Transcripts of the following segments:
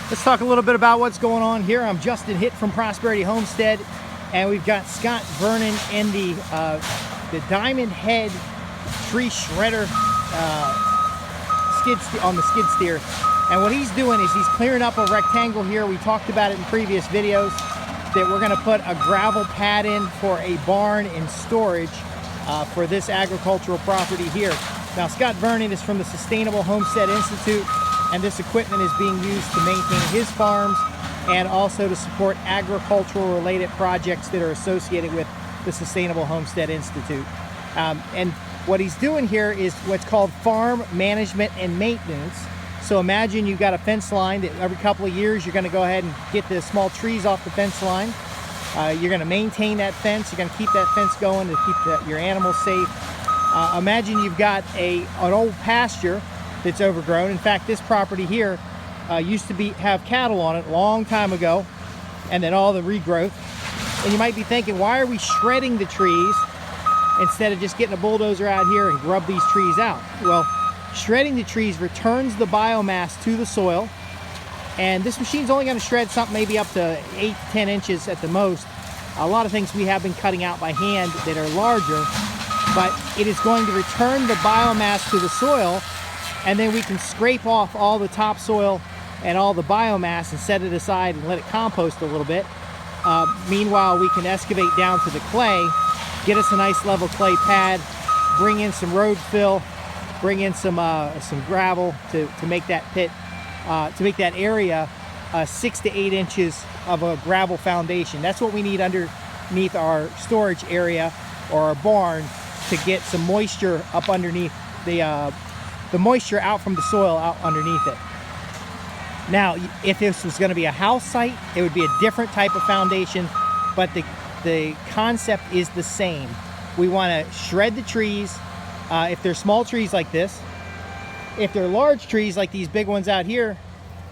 Let's talk a little bit about what's going on here. I'm Justin Hitt from Prosperity Homestead, and we've got Scott Vernon in the Diamond Head tree shredder on the skid steer. And what he's doing is he's clearing up a rectangle here. We talked about it in previous videos that we're going to put a gravel pad in for a barn and storage for this agricultural property here. Now, Scott Vernon is from the Sustainable Homestead Institute, and this equipment is being used to maintain his farms and also to support agricultural related projects that are associated with the Sustainable Homestead Institute. And what he's doing here is what's called farm management and maintenance. So imagine you've got a fence line that every couple of years you're going to go ahead and get the small trees off the fence line. You're going to maintain that fence. You're going to keep that fence going to keep your animals safe. Imagine you've got an old pasture that's overgrown. In fact, this property here used to have cattle on it a long time ago, and then all the regrowth. And you might be thinking, why are we shredding the trees instead of just getting a bulldozer out here and grub these trees out? Well, shredding the trees returns the biomass to the soil, and this machine's only going to shred something maybe up to 8 to 10 inches at the most. A lot of things we have been cutting out by hand that are larger, but it is going to return the biomass to the soil, and then we can scrape off all the topsoil and all the biomass and set it aside and let it compost a little bit. Meanwhile, we can excavate down to the clay, get us a nice level clay pad, bring in some road fill, bring in some gravel to make that pit, to make that area 6 to 8 inches of a gravel foundation. That's what we need underneath our storage area or our barn to get some moisture up underneath the moisture out from the soil out underneath it. Now, if this was going to be a house site, it would be a different type of foundation, but the concept is the same. We want to shred the trees. If they're small trees like this, if they're large trees like these big ones out here,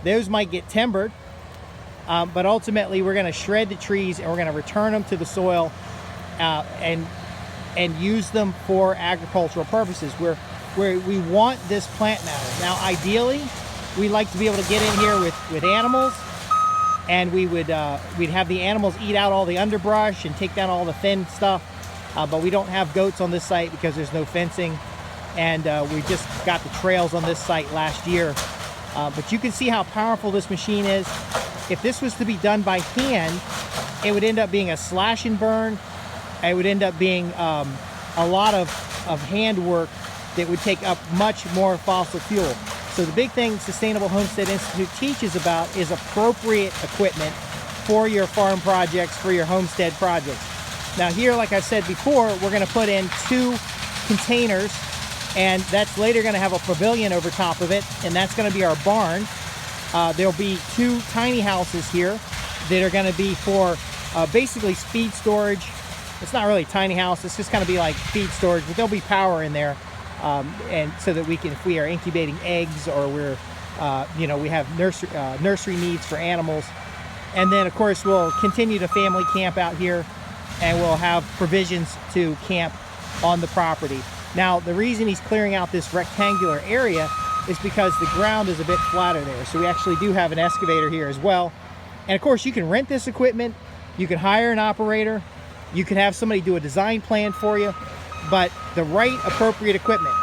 those might get timbered. But ultimately, we're going to shred the trees and we're going to return them to the soil and use them for agricultural purposes. Where we want this plant matter. Now, ideally, we like to be able to get in here with animals, and we'd have the animals eat out all the underbrush and take down all the thin stuff. But we don't have goats on this site because there's no fencing, and we just got the trails on this site last year. But you can see how powerful this machine is. If this was to be done by hand, it would end up being a slash and burn. It would end up being a lot of hand work that would take up much more fossil fuel. So the big thing Sustainable Homestead Institute teaches about is appropriate equipment for your farm projects, for your homestead projects. Now here, like I said before, we're going to put in 2 containers, and that's later going to have a pavilion over top of it, and that's going to be our barn. There'll be 2 tiny houses here that are going to be for basically feed storage. It's not really a tiny house, it's just going to be like feed storage, but there'll be power in there. And so that we can, if we are incubating eggs or we're, we have nursery needs for animals. And then, of course, we'll continue to family camp out here, and we'll have provisions to camp on the property. Now, the reason he's clearing out this rectangular area is because the ground is a bit flatter there. So we actually do have an excavator here as well. And of course, you can rent this equipment. You can hire an operator. You can have somebody do a design plan for you. But the right appropriate equipment.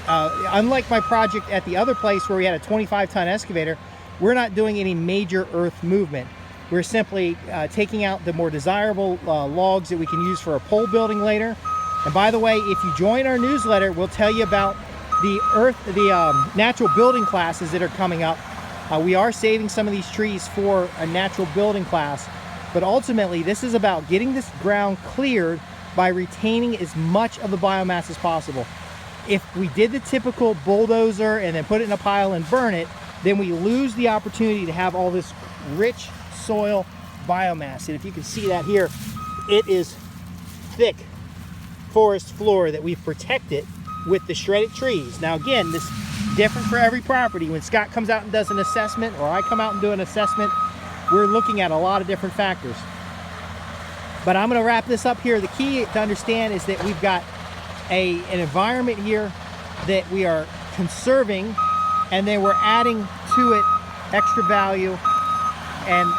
Unlike my project at the other place where we had a 25-ton excavator, we're not doing any major earth movement. We're simply taking out the more desirable logs that we can use for a pole building later. And by the way, if you join our newsletter, we'll tell you about the natural building classes that are coming up. We are saving some of these trees for a natural building class, but ultimately this is about getting this ground cleared by retaining as much of the biomass as possible. If we did the typical bulldozer and then put it in a pile and burn it, then we lose the opportunity to have all this rich soil biomass. And if you can see that here, it is thick forest floor that we've protected with the shredded trees. Now again, this is different for every property. When Scott comes out and does an assessment, or I come out and do an assessment, we're looking at a lot of different factors. But I'm going to wrap this up here. The key to understand is that we've got an environment here that we are conserving, and then we're adding to it extra value And